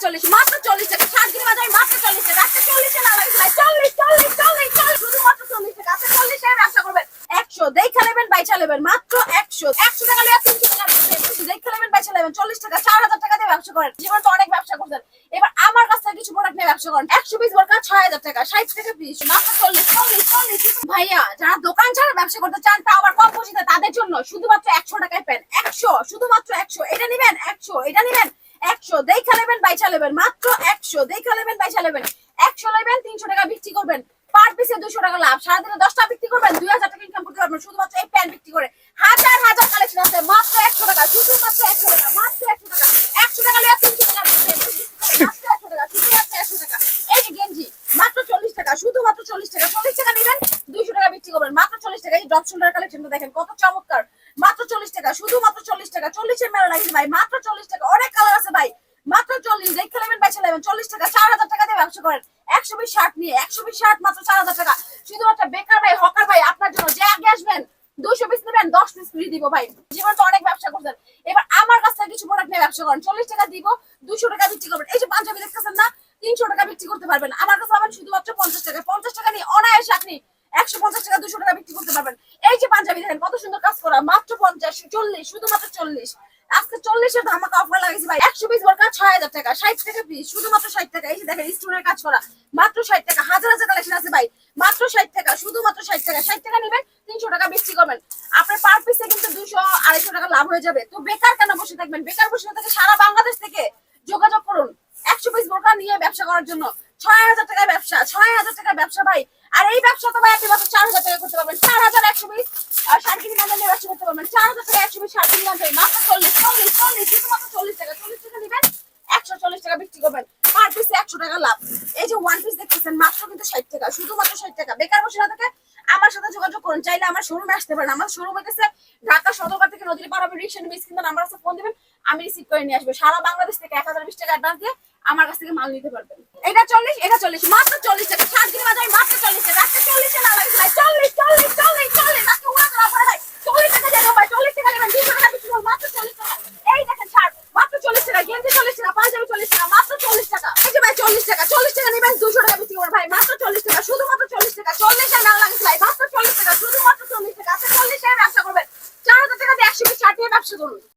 40 মাত্র 40 টাকা। 7 দিনের বাজারে মাত্র 40 টাকা। আজকে 40 এ না লাগছে ভাই, 40 40 40 40 শুধুমাত্র 40 টাকা। আজকে 40 টাকায় ব্যবসা করবেন। 100 দেখা নেবেন বাইচা নেবেন মাত্র 100 টাকা লিয়া 300 টাকা দেখা নেবেন বাইচা নেবেন 40 টাকা। 4000 টাকা দিয়ে ব্যবসা করেন, জীবন তো অনেক ব্যবসা করছেন, এবার আমার কাছ থেকে কিছু প্রোডাক্ট নিয়ে ব্যবসা করেন। 100 পিস বোরকা 6000 টাকা, 60 টাকা পিস মাত্র 40 40 40। ভাইয়া যারা দোকান ছাড়া ব্যবসা করতে চান তা আবার কম পুঁজিতে, তাদের জন্য শুধুমাত্র 100 টাকায় পেন। 100 শুধুমাত্র 100 এটা নেবেন, 100 এটা নেবেন, 100 দেখা নেবেন বাইচা নেবেন মাত্র 100 দেখা নেবেন বাইচা নেবেন। 100 নেবেন 300 টাকা বিক্রি করবেন, পার পিসে 200 টাকা লাভ। সারাদিনে 10টা বিক্রি করবেন 2000 টাকা ইনকাম করতে পারবেন শুধুমাত্র এই প্যান্ট বিক্রি করে। হাজার হাজার কালেকশন আছে মাত্র 100 টাকা, শুধুমাত্র 100 টাকা, মাত্র 100 টাকা। 100 টাকা লিয়া 300 টাকা মাত্র 100 টাকা, শুধুমাত্র 100 টাকা। এই যে গেঞ্জি মাত্র 40 টাকা, শুধুমাত্র 40 টাকা। 40 টাকা নেবেন 200 টাকা বিক্রি করবেন মাত্র 40 টাকা। এই ড্রপ শোল্ডার কালেকশনটা দেখেন কত চমৎকার, মাত্র 40 টাকা, শুধুমাত্র 40 টাকা। 40 এর মেলা লাগছে ভাই, মাত্র 40 টাকা। অনেক কালার আছে ভাই, মাত্র 40 দেখে নেবেন বাইচা নেবেন 40 টাকা। 4000 টাকা দিয়ে ব্যবসা করেন। 100 পিস শার্ট নিয়ে 100 পিস শার্ট মাত্র 4000 টাকা। শুধুমাত্র বেকার ভাই, হকার ভাই আপনার জন্য, যে আগে আসবেন 200 পিস নেবেন 10 পিস ফ্রি দিব ভাই। জীবন তো অনেক ব্যবসা করছেন, এবার আমার কাছ থেকে কিছু প্রোডাক্ট নিয়ে ব্যবসা করেন। 40 টাকা দিব, 200 টাকা বিক্রি করবেন। এই যে পাঞ্জাবি দেখতেছেন না, 300 টাকা বিক্রি করতে পারবেন। আমার কাছে পাবেন শুধুমাত্র 50 টাকা। 50 টাকা নিয়ে অনায়াসে আপনি 150 টাকা 200 টাকা বিক্রি করতে পারবেন। এই যে পাঞ্জাবি দেখেন কত সুন্দর কাজ করা, মাত্র 50 40 শুধুমাত্র 40। আজকে 40 এর ধামাকা অফার লাগাইছি ভাই। 100 পিস বোরকা 6000 টাকা, 60 টাকা পিস শুধুমাত্র 60 টাকা। এই যে দেখেন স্টোনের কাজ করা মাত্র 60 টাকা। হাজার হাজার কালেকশন আছে ভাই, মাত্র 60 টাকা, শুধুমাত্র 60 টাকা। 60 টাকা নেবেন 300 টাকা বিক্রি করবেন, আপনার পার পিসে কিন্তু 200 250 টাকা লাভ হয়ে যাবে। তো বেকার কেন বসে থাকবেন? বেকার বসে না থেকে সারা বাংলাদেশ থেকে যোগাযোগ করুন 100 পিস বোরকা নিয়ে ব্যবসা করার জন্য। 6000 টাকায় ব্যবসা, 6000 টাকায় ব্যবসা ভাই। আর এই ব্যবসা তো ভাই আপনি মাত্র 4000 টাকা করতে পারবেন। 4000 100 পিস আর শাড়ি কিনে নিয়ে ব্যবসা করতে পারবেন। 4000 টাকা 100 পিস শাড়ি কিনে আনতে মাত্র 40 40 40 শুধুমাত্র 40 টাকা। 40 টাকা নেবেন 140 টাকা বিক্রি করবেন, পার পিসে 100 টাকা লাভ। এই যে ওয়ান পিস দেখতেছেন মাত্র কিন্তু 60 টাকা, শুধুমাত্র 60 টাকা। বেকার বসে না থেকে আমার সাথে যোগাযোগ করুন। চাইলে আমার শোরুমে আসতে পারেন। আমার শোরুম হইতেছে ঢাকা সদরঘাট থেকে নদীর পার, আপনি রিকশা নিয়ে স্ক্রিনে নাম্বার আছে, ফোন দিবেন, আমি রিসিভ করে নিয়ে আসবো। সারা বাংলাদেশ থেকে 1020 টাকা অ্যাডভান্স দিয়ে আমার কাছ থেকে মাল নিতে পারবেন। এটা 40 এটা 40 মাত্র 40 টাকা। 7 দিনের বাজারে মাত্র 40 টাকা।